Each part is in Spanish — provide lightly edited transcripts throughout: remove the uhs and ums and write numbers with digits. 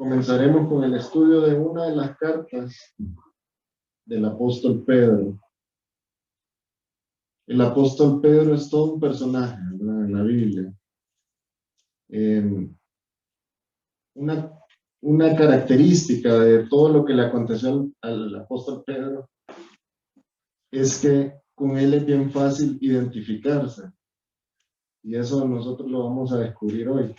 Comenzaremos con el estudio de una de las cartas del apóstol Pedro. El apóstol Pedro es todo un personaje, ¿verdad?, en la Biblia. Una característica de todo lo que le aconteció al apóstol Pedro es que con él es bien fácil identificarse. Y eso nosotros lo vamos a descubrir hoy.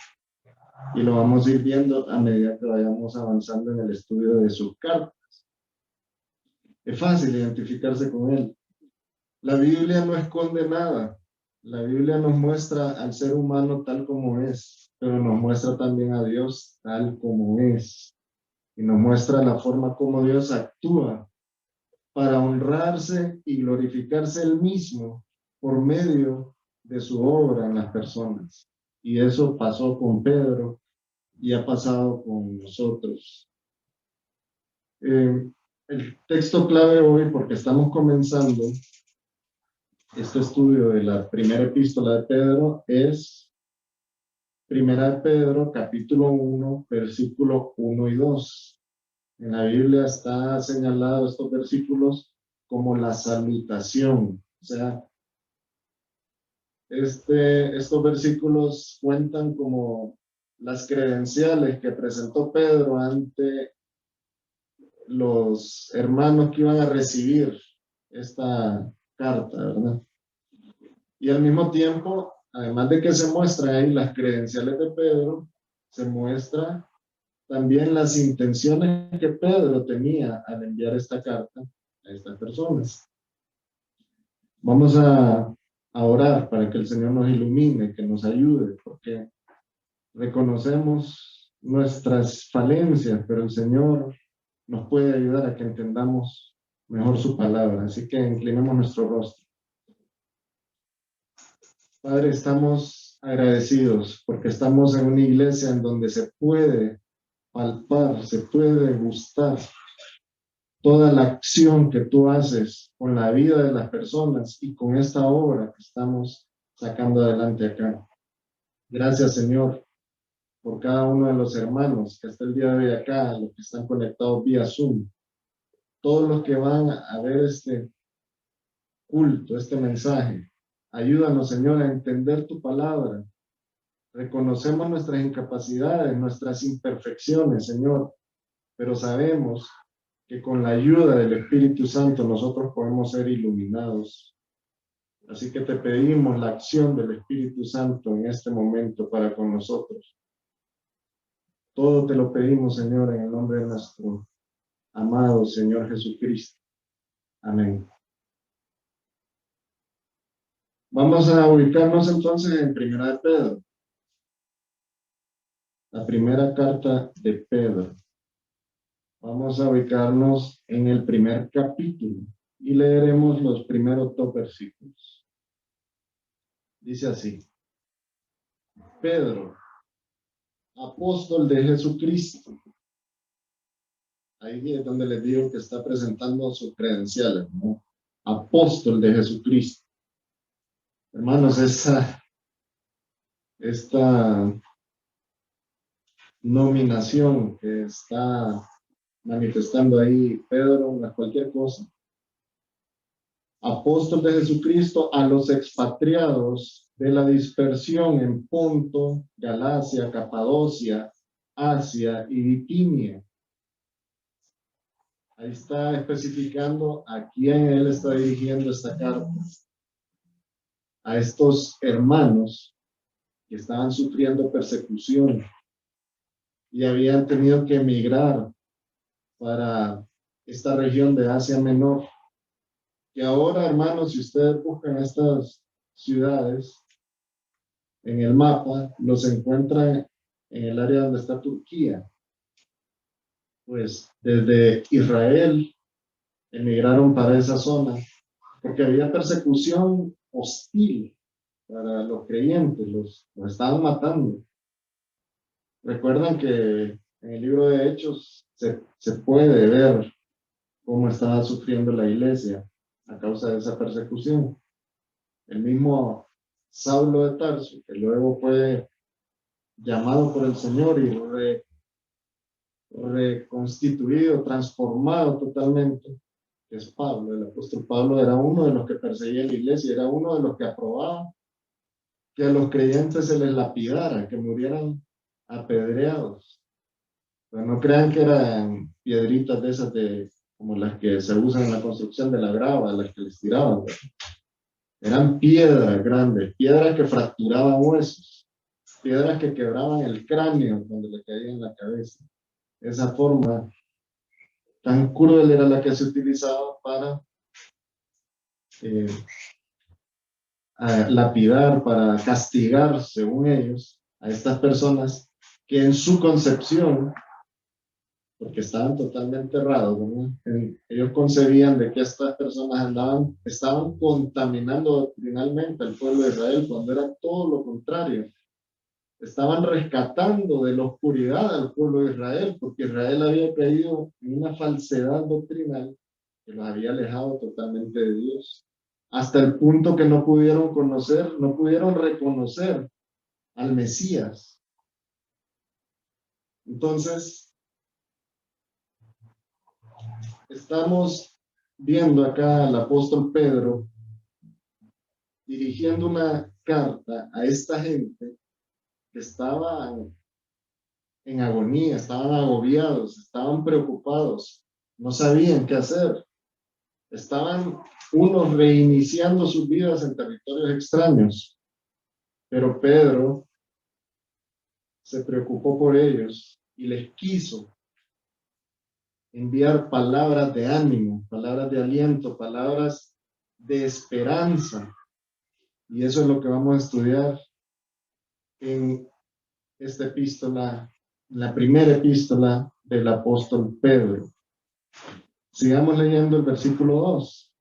Y lo vamos a ir viendo a medida que vayamos avanzando en el estudio de sus cartas. Es fácil identificarse con él. La Biblia no esconde nada. La Biblia nos muestra al ser humano tal como es, pero nos muestra también a Dios tal como es. Y nos muestra la forma como Dios actúa para honrarse y glorificarse él mismo por medio de su obra en las personas. Y eso pasó con Pedro y ha pasado con nosotros. El texto clave hoy, porque estamos comenzando este estudio de la primera epístola de Pedro, es Primera de Pedro, capítulo 1, versículo 1 y 2. En la Biblia está señalado estos versículos como la salutación. O sea, estos versículos cuentan como las credenciales que presentó Pedro ante los hermanos que iban a recibir esta carta, ¿verdad? Y al mismo tiempo, además de que se muestran ahí las credenciales de Pedro, se muestra también las intenciones que Pedro tenía al enviar esta carta a estas personas. Vamos a orar para que el Señor nos ilumine, que nos ayude, porque reconocemos nuestras falencias, pero el Señor nos puede ayudar a que entendamos mejor su palabra. Así que inclinemos nuestro rostro. Padre, estamos agradecidos porque estamos en una iglesia en donde se puede palpar, se puede gustar toda la acción que tú haces con la vida de las personas y con esta obra que estamos sacando adelante acá. Gracias, Señor, por cada uno de los hermanos que hasta el día de hoy acá, los que están conectados vía Zoom, todos los que van a ver este culto, este mensaje. Ayúdanos, Señor, a entender tu palabra. Reconocemos nuestras incapacidades, nuestras imperfecciones, Señor, pero sabemos que con la ayuda del Espíritu Santo nosotros podemos ser iluminados. Así que te pedimos la acción del Espíritu Santo en este momento para con nosotros. Todo te lo pedimos, Señor, en el nombre de nuestro amado Señor Jesucristo. Amén. Vamos a ubicarnos entonces en Primera de Pedro. La primera carta de Pedro. Vamos a ubicarnos en el primer capítulo y leeremos los primeros 2 versículos. Dice así: Pedro, apóstol de Jesucristo. Ahí es donde les digo que está presentando sus credenciales, ¿no? Apóstol de Jesucristo. Hermanos, esta nominación que está manifestando ahí Pedro no es cualquier cosa. Apóstol de Jesucristo a los expatriados de la dispersión en Ponto, Galacia, Capadocia, Asia y Bitinia. Ahí está especificando a quién él está dirigiendo esta carta. A estos hermanos que estaban sufriendo persecución y habían tenido que emigrar para esta región de Asia Menor. Que ahora, hermanos, si ustedes buscan estas ciudades en el mapa, los encuentran en el área donde está Turquía. Pues desde Israel emigraron para esa zona porque había persecución hostil para los creyentes, los estaban matando. Recuerdan que en el libro de Hechos se puede ver cómo estaba sufriendo la iglesia a causa de esa persecución. El mismo Saulo de Tarso, que luego fue llamado por el Señor y reconstituido, transformado totalmente, que es Pablo. El apóstol Pablo era uno de los que perseguía la iglesia, era uno de los que aprobaba que a los creyentes se les lapidara, que murieran apedreados. Pero no crean que eran piedritas de esas como las que se usan en la construcción de la grava, las que les tiraban. Eran piedras grandes, piedras que fracturaban huesos, piedras que quebraban el cráneo cuando le caía en la cabeza. Esa forma tan cruel era la que se utilizaba para lapidar, para castigar, según ellos, a estas personas que en su concepción, porque estaban totalmente errados, ¿no? Ellos concebían de que estas personas estaban contaminando doctrinalmente al pueblo de Israel, cuando era todo lo contrario. Estaban rescatando de la oscuridad al pueblo de Israel, porque Israel había caído en una falsedad doctrinal que los había alejado totalmente de Dios, hasta el punto que no pudieron reconocer al Mesías. Entonces, estamos viendo acá al apóstol Pedro dirigiendo una carta a esta gente que estaba en agonía, estaban agobiados, estaban preocupados, no sabían qué hacer. Estaban unos reiniciando sus vidas en territorios extraños, pero Pedro se preocupó por ellos y les quiso enviar palabras de ánimo, palabras de aliento, palabras de esperanza. Y eso es lo que vamos a estudiar en esta epístola, la primera epístola del apóstol Pedro. Sigamos leyendo el versículo 2.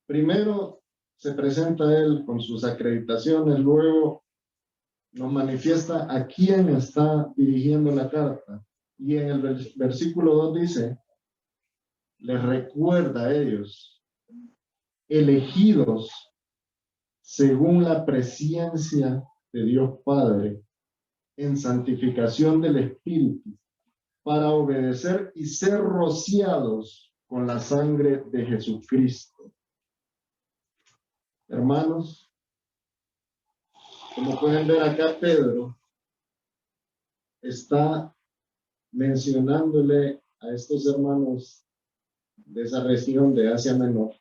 Primero se presenta él con sus acreditaciones, luego nos manifiesta a quién está dirigiendo la carta. Y en el versículo 2 dice, les recuerda a ellos, elegidos según la presencia de Dios Padre, en santificación del Espíritu, para obedecer y ser rociados con la sangre de Jesucristo. Hermanos, como pueden ver acá, Pedro está mencionándole a estos hermanos de esa región de Asia Menor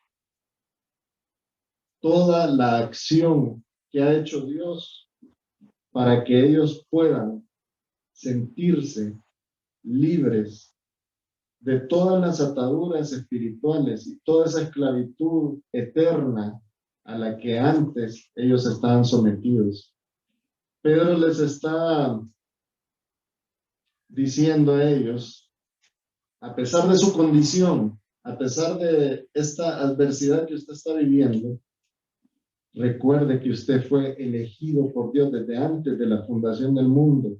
toda la acción que ha hecho Dios para que ellos puedan sentirse libres de todas las ataduras espirituales y toda esa esclavitud eterna a la que antes ellos estaban sometidos. Pedro les está diciendo a ellos, a pesar de su condición, a pesar de esta adversidad que usted está viviendo, recuerde que usted fue elegido por Dios desde antes de la fundación del mundo.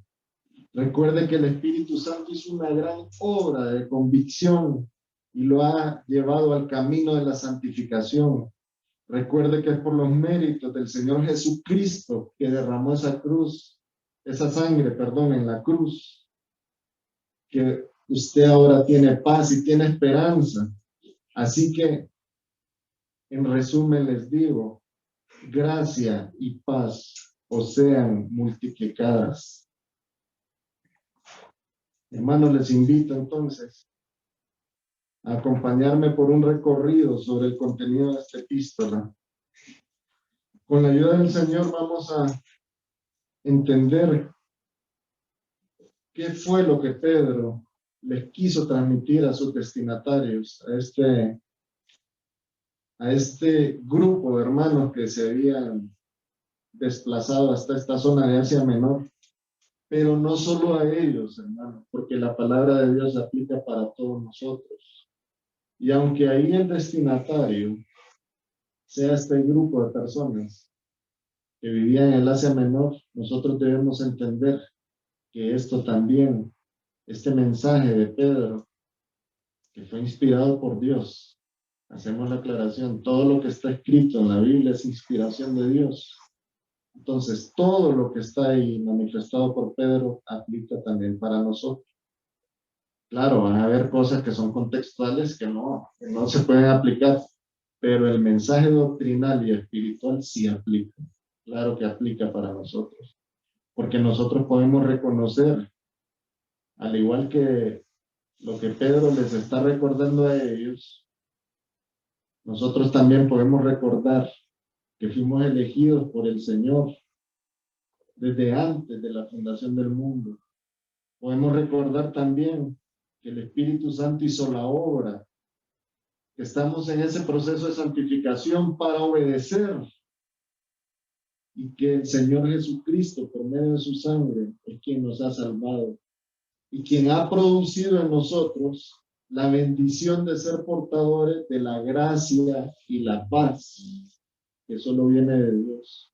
Recuerde que el Espíritu Santo hizo una gran obra de convicción y lo ha llevado al camino de la santificación. Recuerde que es por los méritos del Señor Jesucristo que derramó esa sangre, en la cruz, que usted ahora tiene paz y tiene esperanza. Así que, en resumen, les digo, gracia y paz os sean multiplicadas. Hermanos, les invito entonces a acompañarme por un recorrido sobre el contenido de esta epístola. Con la ayuda del Señor vamos a entender qué fue lo que Pedro les quiso transmitir a sus destinatarios, a este grupo de hermanos que se habían desplazado hasta esta zona de Asia Menor. Pero no solo a ellos, hermanos, porque la palabra de Dios se aplica para todos nosotros. Y aunque ahí el destinatario sea este grupo de personas que vivían en el Asia Menor, nosotros debemos entender que esto también, este mensaje de Pedro, que fue inspirado por Dios, hacemos la aclaración, todo lo que está escrito en la Biblia es inspiración de Dios. Entonces, todo lo que está ahí manifestado por Pedro aplica también para nosotros. Claro, van a haber cosas que son contextuales que no se pueden aplicar, pero el mensaje doctrinal y espiritual sí aplica. Claro que aplica para nosotros, porque nosotros podemos reconocer, al igual que lo que Pedro les está recordando a ellos, nosotros también podemos recordar que fuimos elegidos por el Señor desde antes de la fundación del mundo. Podemos recordar también que el Espíritu Santo hizo la obra, que estamos en ese proceso de santificación para obedecer y que el Señor Jesucristo, por medio de su sangre, es quien nos ha salvado y quien ha producido en nosotros la bendición de ser portadores de la gracia y la paz que solo viene de Dios.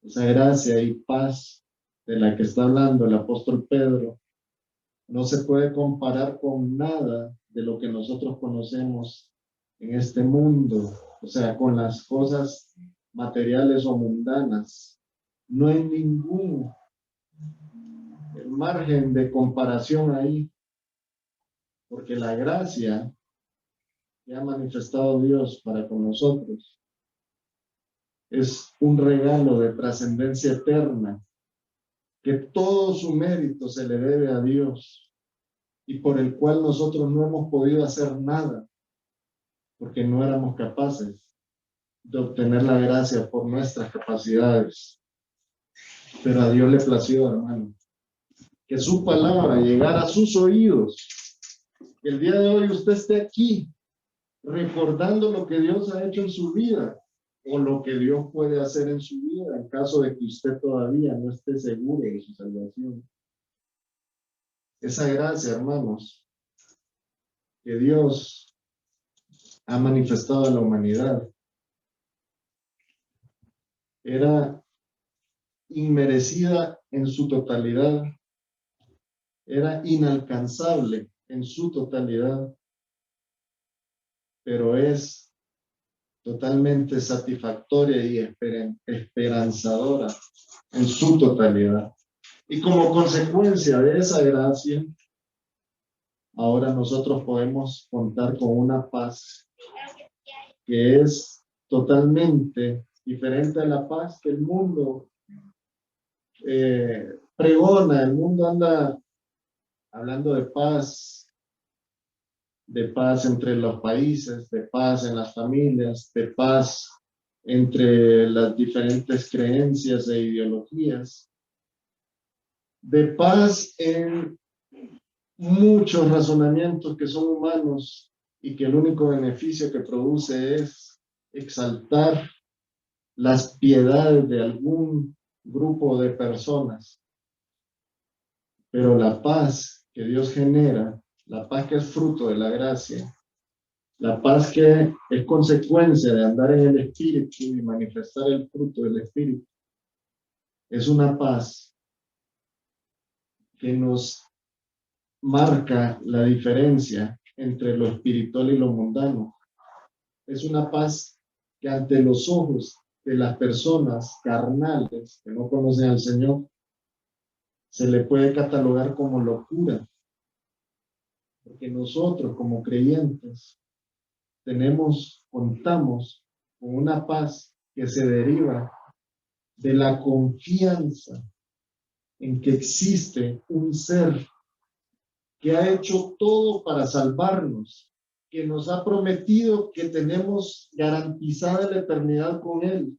Esa gracia y paz de la que está hablando el apóstol Pedro no se puede comparar con nada de lo que nosotros conocemos en este mundo, o sea, con las cosas materiales o mundanas. No hay ningún margen de comparación ahí, porque la gracia que ha manifestado Dios para con nosotros es un regalo de trascendencia eterna, que todo su mérito se le debe a Dios y por el cual nosotros no hemos podido hacer nada, porque no éramos capaces de obtener la gracia por nuestras capacidades. Pero a Dios le plació, hermano, que su palabra llegara a sus oídos, que el día de hoy usted esté aquí recordando lo que Dios ha hecho en su vida o lo que Dios puede hacer en su vida en caso de que usted todavía no esté seguro de su salvación. Esa gracia, hermanos, que Dios ha manifestado a la humanidad era inmerecida en su totalidad, era inalcanzable en su totalidad, pero es totalmente satisfactoria y esperanzadora en su totalidad. Y como consecuencia de esa gracia, ahora nosotros podemos contar con una paz que es totalmente diferente a la paz que el mundo pregona. El mundo anda hablando de paz entre los países, de paz en las familias, de paz entre las diferentes creencias e ideologías, de paz en muchos razonamientos que son humanos y que el único beneficio que produce es exaltar las piedades de algún grupo de personas. Pero la paz que Dios genera, la paz que es fruto de la gracia, la paz que es consecuencia de andar en el Espíritu y manifestar el fruto del Espíritu, es una paz que nos marca la diferencia entre lo espiritual y lo mundano. Es una paz que ante los ojos de las personas carnales que no conocen al Señor, se le puede catalogar como locura. Porque nosotros como creyentes contamos con una paz que se deriva de la confianza en que existe un ser que ha hecho todo para salvarnos, que nos ha prometido que tenemos garantizada la eternidad con Él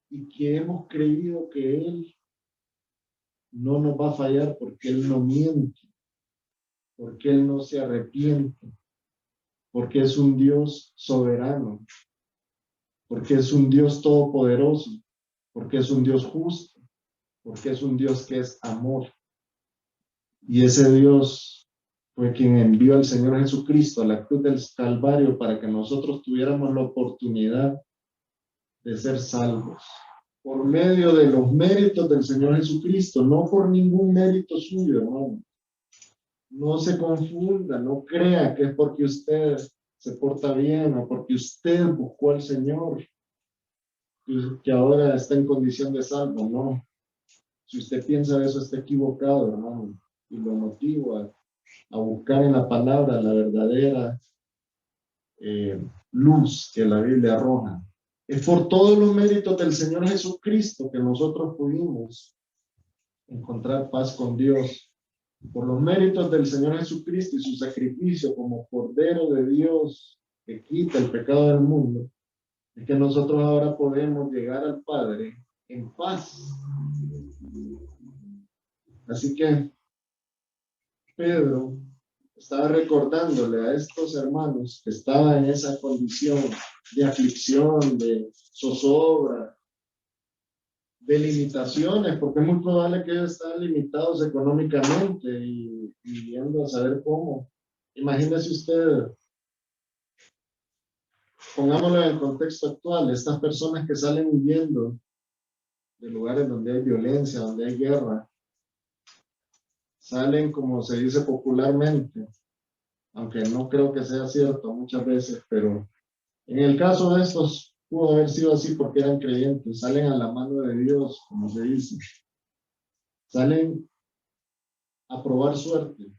y que hemos creído que Él no nos va a fallar porque Él no miente, porque Él no se arrepiente, porque es un Dios soberano, porque es un Dios todopoderoso, porque es un Dios justo, porque es un Dios que es amor. Y ese Dios fue quien envió al Señor Jesucristo a la cruz del Calvario para que nosotros tuviéramos la oportunidad de ser salvos por medio de los méritos del Señor Jesucristo, no por ningún mérito suyo, hermano. No se confunda, no crea que es porque usted se porta bien o porque usted buscó al Señor que ahora está en condición de salvo, no. Si usted piensa eso, está equivocado, hermano. y lo motivo a buscar en la palabra la verdadera luz que la Biblia arroja. Es por todos los méritos del Señor Jesucristo que nosotros pudimos encontrar paz con Dios. Por los méritos del Señor Jesucristo y su sacrificio como Cordero de Dios que quita el pecado del mundo, es que nosotros ahora podemos llegar al Padre en paz. Así que Pedro estaba recordándole a estos hermanos que estaban en esa condición de aflicción, de zozobra, de limitaciones, porque es muy probable que ellos están limitados económicamente y viendo a saber cómo. Imagínese usted, pongámoslo en el contexto actual, estas personas que salen huyendo de lugares donde hay violencia, donde hay guerra, salen, como se dice popularmente, aunque no creo que sea cierto muchas veces, pero en el caso de estos pudo haber sido así porque eran creyentes, salen a la mano de Dios, como se dice, salen a probar suerte.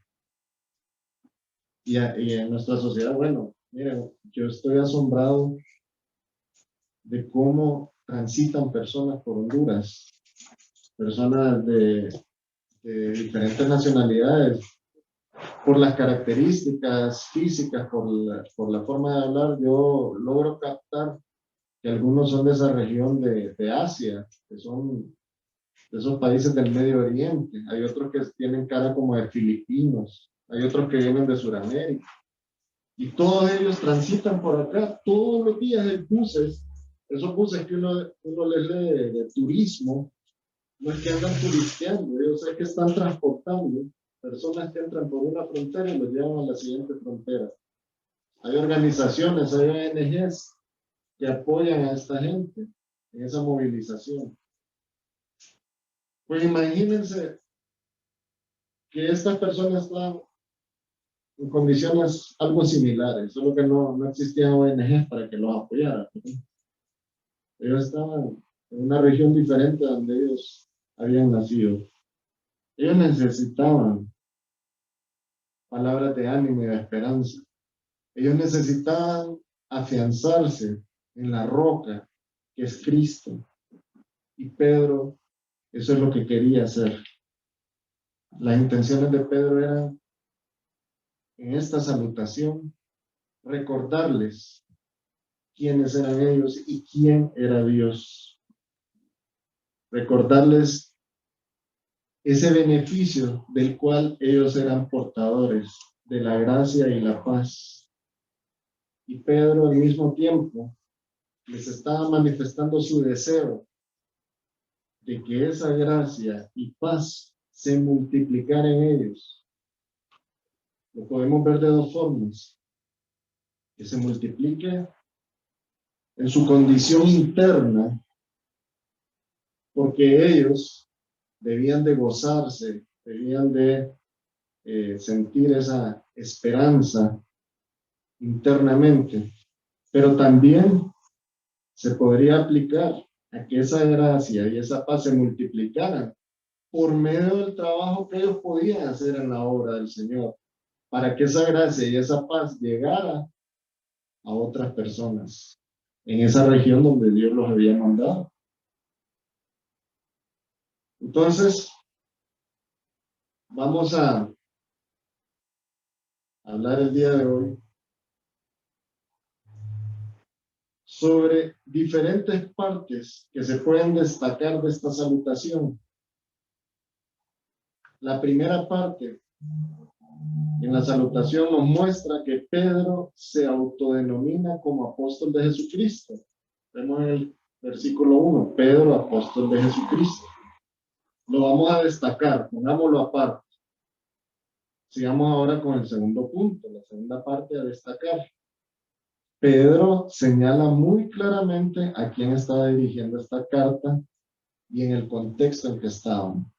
Y en nuestra sociedad, bueno, miren, yo estoy asombrado de cómo transitan personas por Honduras, personas de diferentes nacionalidades, por las características físicas, por la forma de hablar, yo logro captar que algunos son de esa región de Asia, que son de esos países del Medio Oriente. Hay otros que tienen cara como de filipinos, hay otros que vienen de Sudamérica. Y todos ellos transitan por acá todos los días en buses, esos buses que uno les lee de turismo, no es que andan turisteando, ellos es que están transportando personas que entran por una frontera y los llevan a la siguiente frontera. Hay organizaciones, hay ONGs que apoyan a esta gente en esa movilización. Pues imagínense que estas personas están en condiciones algo similares, solo que no existían ONGs para que los apoyaran. Ellos estaban en una región diferente donde ellos habían nacido. Ellos necesitaban palabras de ánimo y de esperanza. Ellos necesitaban afianzarse en la roca que es Cristo. Y Pedro, eso es lo que quería hacer. Las intenciones de Pedro eran, en esta salutación, recordarles quiénes eran ellos y quién era Dios. Recordarles ese beneficio del cual ellos eran portadores, de la gracia y la paz. Y Pedro al mismo tiempo les estaba manifestando su deseo de que esa gracia y paz se multiplicara en ellos. Lo podemos ver de dos formas: que se multiplique en su condición interna, porque ellos debían de gozarse, debían de sentir esa esperanza internamente, pero también se podría aplicar a que esa gracia y esa paz se multiplicaran por medio del trabajo que ellos podían hacer en la obra del Señor, para que esa gracia y esa paz llegara a otras personas en esa región donde Dios los había mandado. Entonces, vamos a hablar el día de hoy sobre diferentes partes que se pueden destacar de esta salutación. La primera parte en la salutación nos muestra que Pedro se autodenomina como apóstol de Jesucristo. Vemos en el versículo 1, Pedro, apóstol de Jesucristo. Lo vamos a destacar, pongámoslo aparte. Sigamos ahora con el segundo punto, la segunda parte a destacar. Pedro señala muy claramente a quién estaba dirigiendo esta carta y en el contexto en que estaban.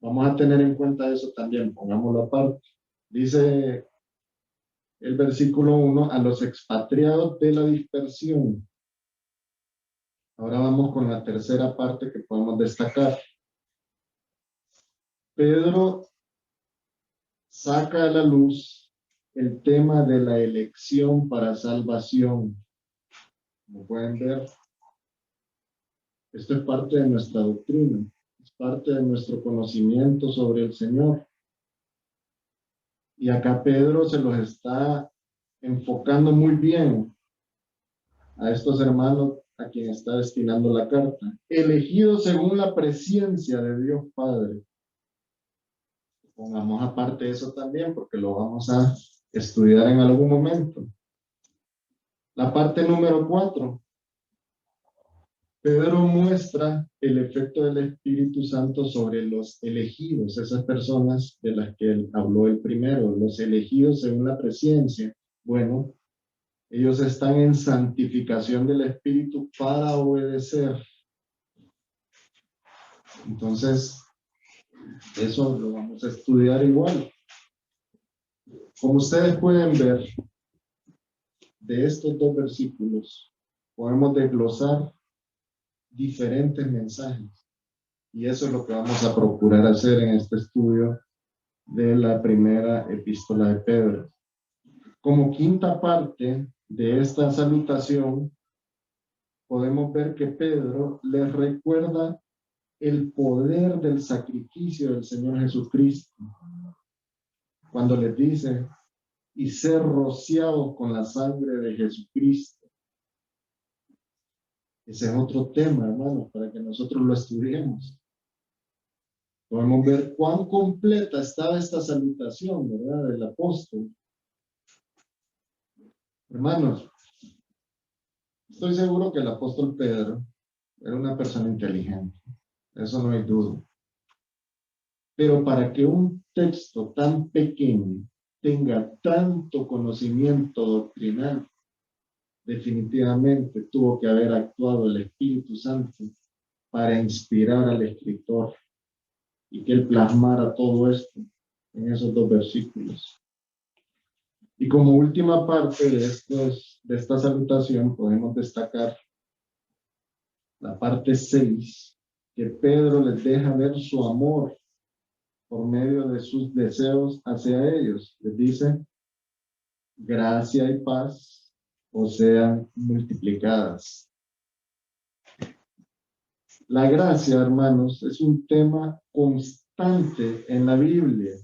Vamos a tener en cuenta eso también, pongámoslo aparte. Dice el versículo 1, a los expatriados de la dispersión. Ahora vamos con la tercera parte que podemos destacar. Pedro saca a la luz el tema de la elección para salvación. Como pueden ver, esto es parte de nuestra doctrina, es parte de nuestro conocimiento sobre el Señor. Y acá Pedro se los está enfocando muy bien a estos hermanos a quien está destinando la carta. Elegidos según la presencia de Dios Padre. Pongamos aparte eso también porque lo vamos a estudiar en algún momento. La parte número 4. Pedro muestra el efecto del Espíritu Santo sobre los elegidos, esas personas de las que él habló el primero, los elegidos según la presencia. Bueno, ellos están en santificación del Espíritu para obedecer. Entonces, eso lo vamos a estudiar igual. Como ustedes pueden ver, de estos dos versículos, podemos desglosar diferentes mensajes. Y eso es lo que vamos a procurar hacer en este estudio de la primera epístola de Pedro. Como quinta parte de esta salutación, podemos ver que Pedro les recuerda el poder del sacrificio del Señor Jesucristo. Cuando les dice, y ser rociados con la sangre de Jesucristo. Ese es otro tema, hermanos, para que nosotros lo estudiemos. Podemos ver cuán completa estaba esta salutación, ¿verdad? Del apóstol. Hermanos, estoy seguro que el apóstol Pedro era una persona inteligente. Eso no hay duda. Pero para que un texto tan pequeño tenga tanto conocimiento doctrinal, definitivamente tuvo que haber actuado el Espíritu Santo para inspirar al escritor y que él plasmara todo esto en esos dos versículos. Y como última parte de esta salutación podemos destacar la parte 6, que Pedro les deja ver su amor por medio de sus deseos hacia ellos. Les dice, gracia y paz os sean multiplicadas. La gracia, hermanos, es un tema constante en la Biblia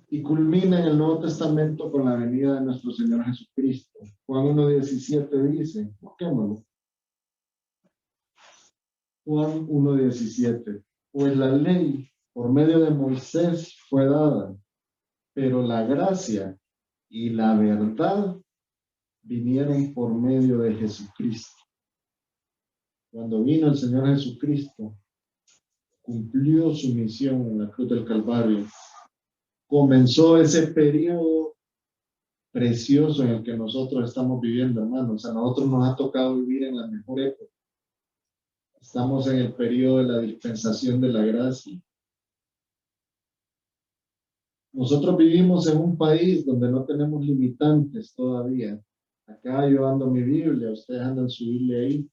y culmina en el Nuevo Testamento con la venida de nuestro Señor Jesucristo. Juan 1:17 dice, busquémoslo. Juan 1:17, pues la ley por medio de Moisés fue dada, pero la gracia y la verdad vinieron por medio de Jesucristo. Cuando vino el Señor Jesucristo, cumplió su misión en la cruz del Calvario, comenzó ese periodo precioso en el que nosotros estamos viviendo, hermanos. A nosotros nos ha tocado vivir en la mejor época. Estamos en el periodo de la dispensación de la gracia. Nosotros vivimos en un país donde no tenemos limitantes todavía. Acá yo ando mi Biblia, ustedes andan su Biblia ahí.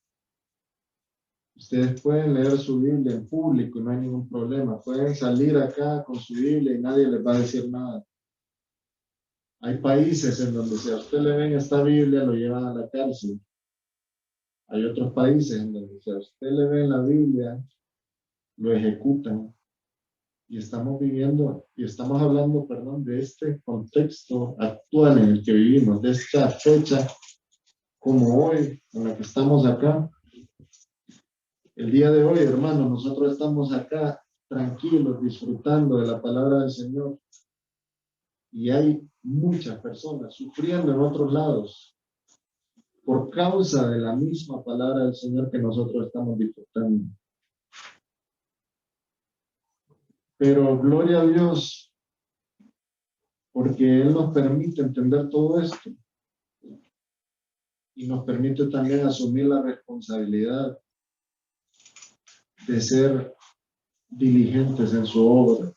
Ustedes pueden leer su Biblia en público y no hay ningún problema. Pueden salir acá con su Biblia y nadie les va a decir nada. Hay países en donde si a usted le ven esta Biblia lo llevan a la cárcel. Hay otros países en donde si a usted le ven la Biblia lo ejecutan. Y estamos viviendo, y estamos hablando, perdón, de este contexto actual en el que vivimos, de esta fecha como hoy, en la que estamos acá. El día de hoy, hermano, nosotros estamos acá tranquilos, disfrutando de la palabra del Señor. Y hay muchas personas sufriendo en otros lados por causa de la misma palabra del Señor que nosotros estamos disfrutando. Pero gloria a Dios, porque Él nos permite entender todo esto. Y nos permite también asumir la responsabilidad de ser diligentes en su obra.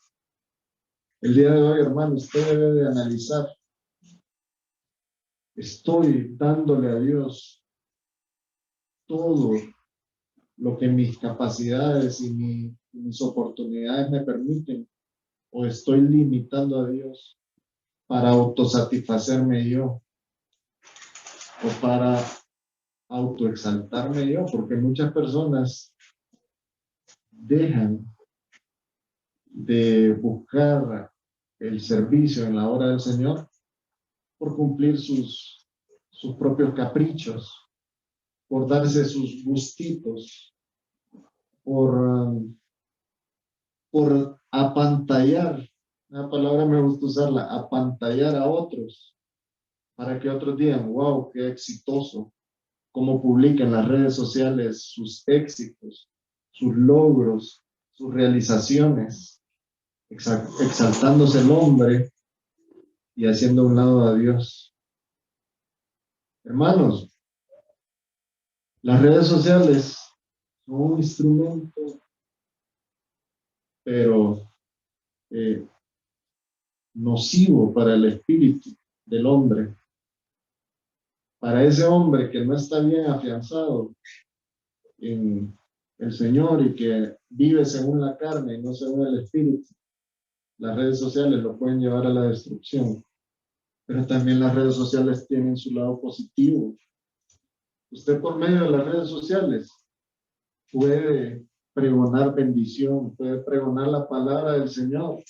El día de hoy, hermano, usted debe de analizar. Estoy dándole a Dios todo lo que mis capacidades y mis oportunidades me permiten o estoy limitando a Dios para autosatisfacerme yo o para autoexaltarme yo? Porque muchas personas dejan de buscar el servicio en la obra del Señor por cumplir sus propios caprichos, por darse sus gustitos, por apantallar, una palabra me gusta usarla, apantallar a otros, para que otros digan, wow, qué exitoso, cómo publica en las redes sociales sus éxitos, sus logros, sus realizaciones, exaltándose el hombre y haciendo a un lado a Dios. Hermanos, las redes sociales son un instrumento, pero nocivo para el espíritu del hombre. Para ese hombre que no está bien afianzado en el Señor y que vive según la carne y no según el espíritu, las redes sociales lo pueden llevar a la destrucción. Pero también las redes sociales tienen su lado positivo. Usted por medio de las redes sociales puede pregonar bendición, puede pregonar la palabra del Señor.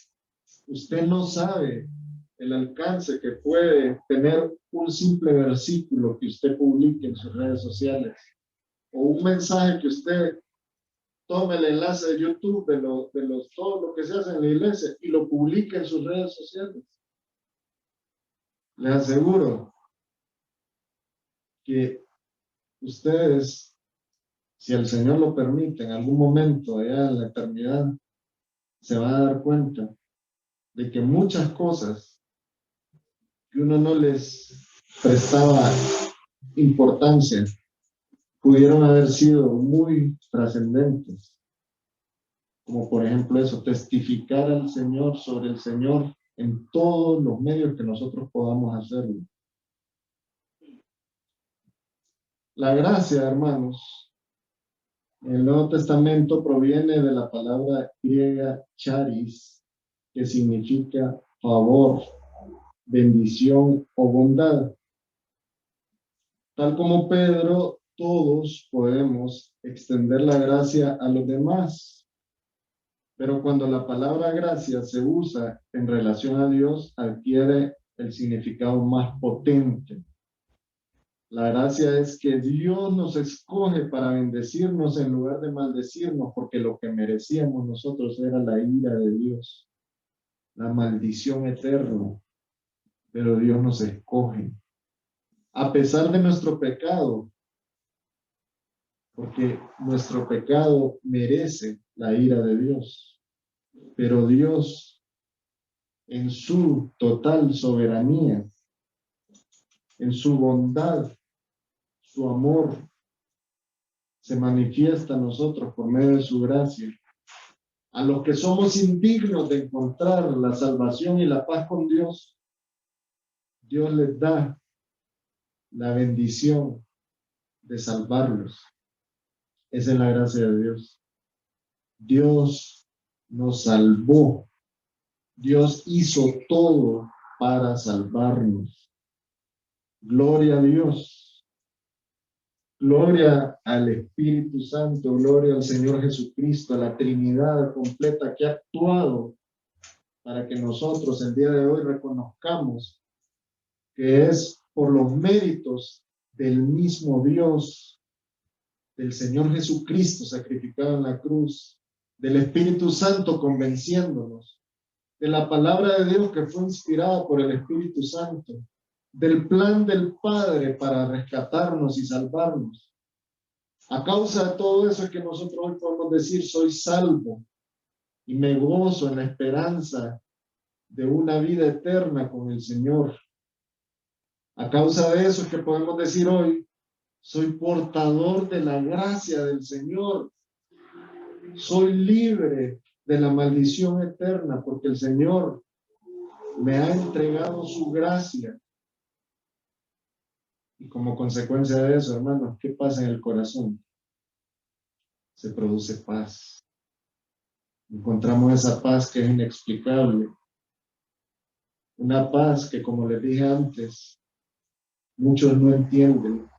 Usted no sabe el alcance que puede tener un simple versículo que usted publique en sus redes sociales o un mensaje que usted tome el enlace de YouTube de todo lo que se hace en la iglesia y lo publique en sus redes sociales. Les aseguro que ustedes, si el Señor lo permite, en algún momento allá en la eternidad, se van a dar cuenta de que muchas cosas que uno no les prestaba importancia pudieron haber sido muy trascendentes, como por ejemplo eso, testificar al Señor sobre el Señor en todos los medios que nosotros podamos hacerlo. La gracia, hermanos, en el Nuevo Testamento proviene de la palabra griega charis, que significa favor, bendición o bondad. Tal como Pedro, todos podemos extender la gracia a los demás. Pero cuando la palabra gracia se usa en relación a Dios, adquiere el significado más potente. La gracia es que Dios nos escoge para bendecirnos en lugar de maldecirnos, porque lo que merecíamos nosotros era la ira de Dios, la maldición eterna. Pero Dios nos escoge, a pesar de nuestro pecado, porque nuestro pecado merece la ira de Dios. Pero Dios, en su total soberanía, en su bondad, su amor, se manifiesta a nosotros por medio de su gracia. A los que somos indignos de encontrar la salvación y la paz con Dios, Dios les da la bendición de salvarlos. Esa es la gracia de Dios. Dios nos salvó. Dios hizo todo para salvarnos. Gloria a Dios. Gloria al Espíritu Santo. Gloria al Señor Jesucristo, a la Trinidad completa que ha actuado para que nosotros el día de hoy reconozcamos que es por los méritos del mismo Dios, del Señor Jesucristo sacrificado en la cruz, del Espíritu Santo convenciéndonos, de la palabra de Dios que fue inspirada por el Espíritu Santo, del plan del Padre para rescatarnos y salvarnos. A causa de todo eso es que nosotros hoy podemos decir, soy salvo y me gozo en la esperanza de una vida eterna con el Señor. A causa de eso es que podemos decir hoy, soy portador de la gracia del Señor. Soy libre de la maldición eterna porque el Señor me ha entregado su gracia. Y como consecuencia de eso, hermanos, ¿qué pasa en el corazón? Se produce paz. Encontramos esa paz que es inexplicable. Una paz que, como les dije antes, muchos no entienden,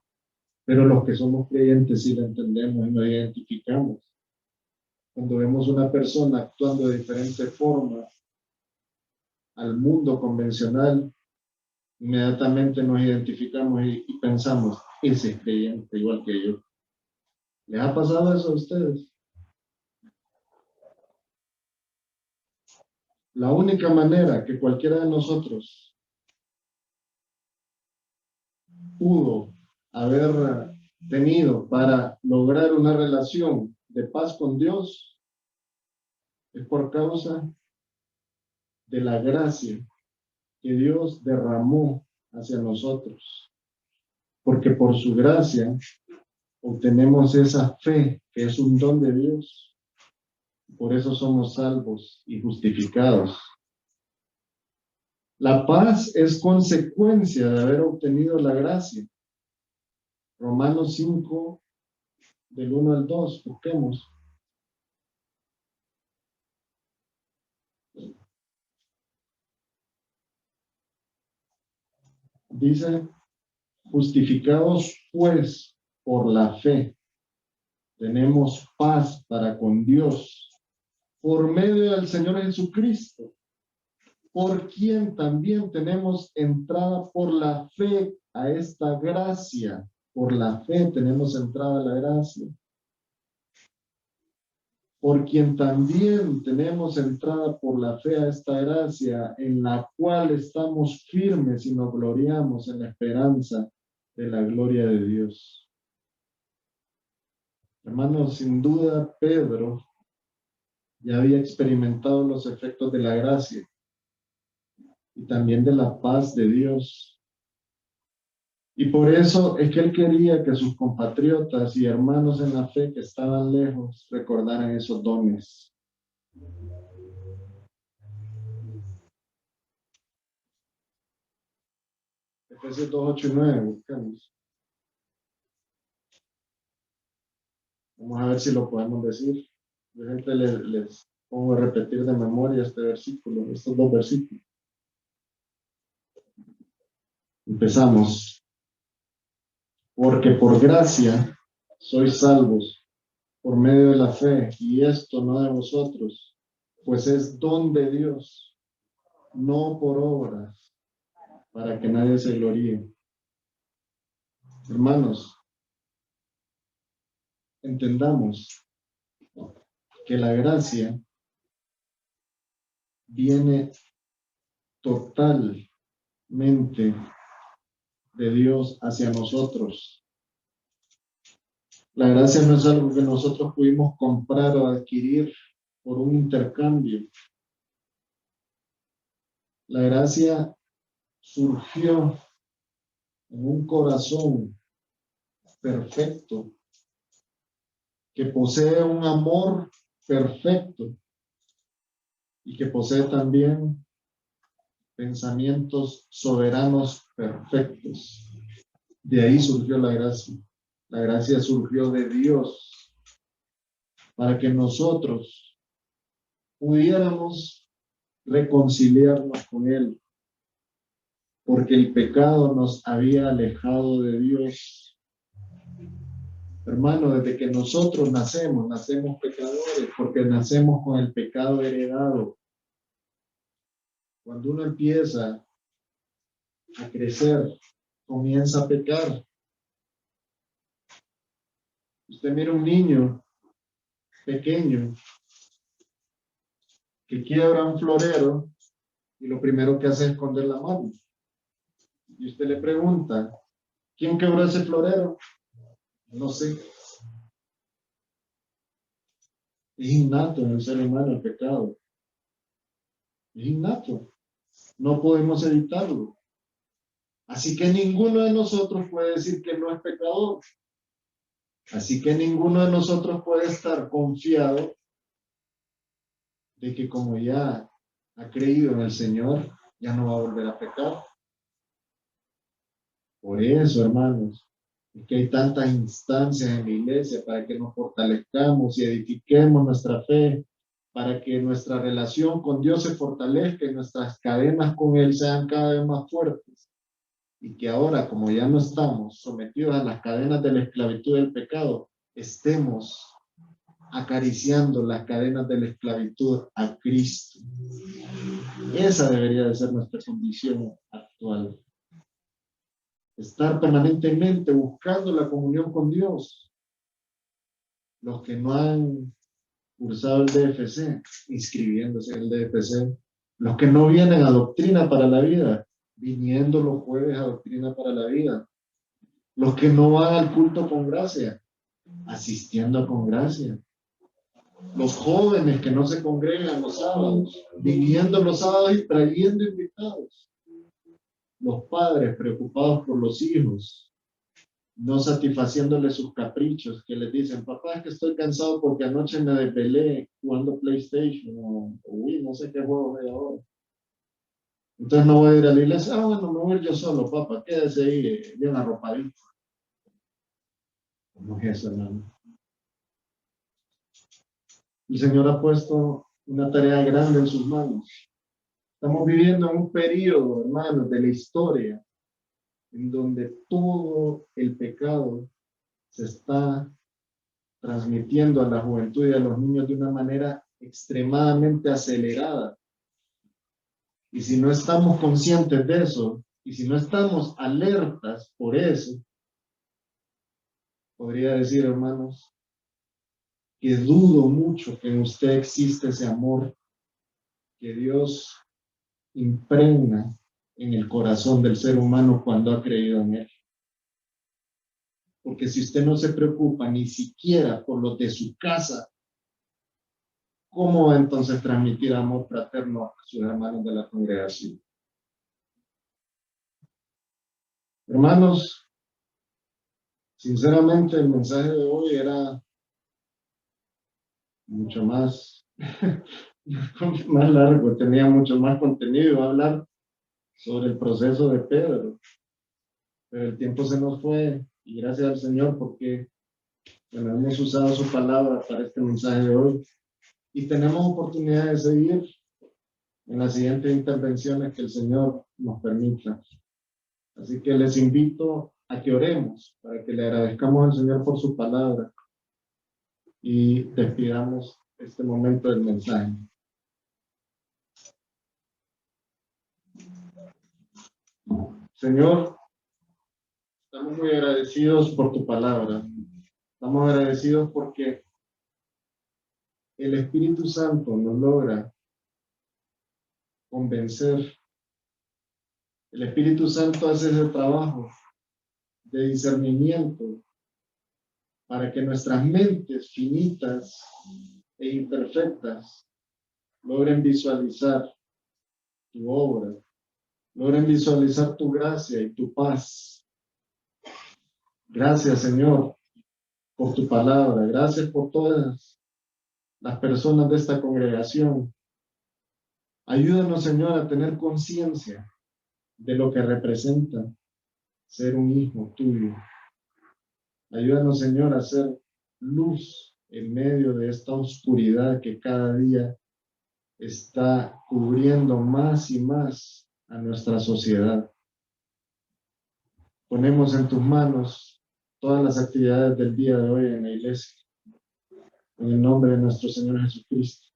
pero los que somos creyentes sí la entendemos y nos identificamos. Cuando vemos una persona actuando de diferente forma al mundo convencional, inmediatamente nos identificamos y pensamos, ese es creyente igual que yo. ¿Les ha pasado eso a ustedes? La única manera que cualquiera de nosotros pudo haber tenido para lograr una relación de paz con Dios es por causa de la gracia que Dios derramó hacia nosotros. Porque por su gracia obtenemos esa fe que es un don de Dios. Por eso somos salvos y justificados. La paz es consecuencia de haber obtenido la gracia. Romanos 5, del 1 al 2, busquemos. Dice, justificados pues por la fe, tenemos paz para con Dios por medio del Señor Jesucristo, por quien también tenemos entrada por la fe a esta gracia. Por la fe tenemos entrada a la gracia. Por quien también tenemos entrada por la fe a esta gracia, en la cual estamos firmes y nos gloriamos en la esperanza de la gloria de Dios. Hermanos, sin duda, Pedro ya había experimentado los efectos de la gracia y también de la paz de Dios. Y por eso es que él quería que sus compatriotas y hermanos en la fe que estaban lejos recordaran esos dones. Efesios 2, 8 y 9, buscamos. Vamos a ver si lo podemos decir. Yo siempre les pongo a repetir de memoria este versículo, estos dos versículos. Empezamos. Porque por gracia sois salvos por medio de la fe, y esto no de vosotros, pues es don de Dios, no por obras, para que nadie se gloríe. Hermanos, entendamos que la gracia viene totalmente de Dios hacia nosotros. La gracia no es algo que nosotros pudimos comprar o adquirir por un intercambio. La gracia surgió en un corazón perfecto que posee un amor perfecto y que posee también pensamientos soberanos perfectos. De ahí surgió la gracia. La gracia surgió de Dios para que nosotros pudiéramos reconciliarnos con Él, porque el pecado nos había alejado de Dios. Hermano, desde que nosotros nacemos pecadores, porque nacemos con el pecado heredado. Cuando uno empieza a crecer, comienza a pecar. Usted mira un niño pequeño que quiebra un florero y lo primero que hace es esconder la mano. Y usted le pregunta, ¿quién quebró ese florero? No sé. Es innato en el ser humano el pecado. Es innato. No podemos evitarlo. Así que ninguno de nosotros puede decir que no es pecador. Así que ninguno de nosotros puede estar confiado de que como ya ha creído en el Señor, ya no va a volver a pecar. Por eso, hermanos, es que hay tantas instancias en la iglesia para que nos fortalezcamos y edifiquemos nuestra fe, para que nuestra relación con Dios se fortalezca y nuestras cadenas con Él sean cada vez más fuertes. Y que ahora, como ya no estamos sometidos a las cadenas de la esclavitud del pecado, estemos acariciando las cadenas de la esclavitud a Cristo. Esa debería de ser nuestra condición actual. Estar permanentemente buscando la comunión con Dios. Los que no han cursado el DFC, inscribiéndose en el DFC. Los que no vienen a Doctrina para la Vida, viniendo los jueves a Doctrina para la Vida. Los que no van al culto con gracia, asistiendo con gracia. Los jóvenes que no se congregan los sábados, viniendo los sábados y trayendo invitados. Los padres preocupados por los hijos, no satisfaciéndoles sus caprichos, que les dicen, papá, es que estoy cansado porque anoche me desvelé jugando PlayStation o uy, no sé qué juego voy ahora. Entonces no voy a ir a la iglesia. Ah, bueno, me voy a ir yo solo, papá, quédese ahí bien arropadito. ¿Cómo es eso, hermano? El Señor ha puesto una tarea grande en sus manos. Estamos viviendo en un periodo, hermanos, de la historia en donde todo el pecado se está transmitiendo a la juventud y a los niños de una manera extremadamente acelerada. Y si no estamos conscientes de eso, y si no estamos alertas por eso, podría decir, hermanos, que dudo mucho que en usted existe ese amor que Dios impregna en el corazón del ser humano cuando ha creído en Él. Porque si usted no se preocupa ni siquiera por los de su casa, ¿cómo va entonces transmitir amor fraterno a sus hermanos de la congregación? Hermanos, sinceramente el mensaje de hoy era mucho más, más largo, tenía mucho más contenido, iba a hablar sobre el proceso de Pedro, pero el tiempo se nos fue y gracias al Señor porque bueno, hemos usado su palabra para este mensaje de hoy y tenemos oportunidad de seguir en las siguientes intervenciones que el Señor nos permita. Así que les invito a que oremos para que le agradezcamos al Señor por su palabra y despidamos este momento del mensaje. Señor, estamos muy agradecidos por tu palabra. Estamos agradecidos porque el Espíritu Santo nos logra convencer. El Espíritu Santo hace ese trabajo de discernimiento para que nuestras mentes finitas e imperfectas logren visualizar tu obra, logren visualizar tu gracia y tu paz. Gracias, Señor, por tu palabra. Gracias por todas las personas de esta congregación. Ayúdanos, Señor, a tener conciencia de lo que representa ser un hijo tuyo. Ayúdanos, Señor, a ser luz en medio de esta oscuridad que cada día está cubriendo más y más a nuestra sociedad. Ponemos en tus manos todas las actividades del día de hoy en la iglesia. En el nombre de nuestro Señor Jesucristo.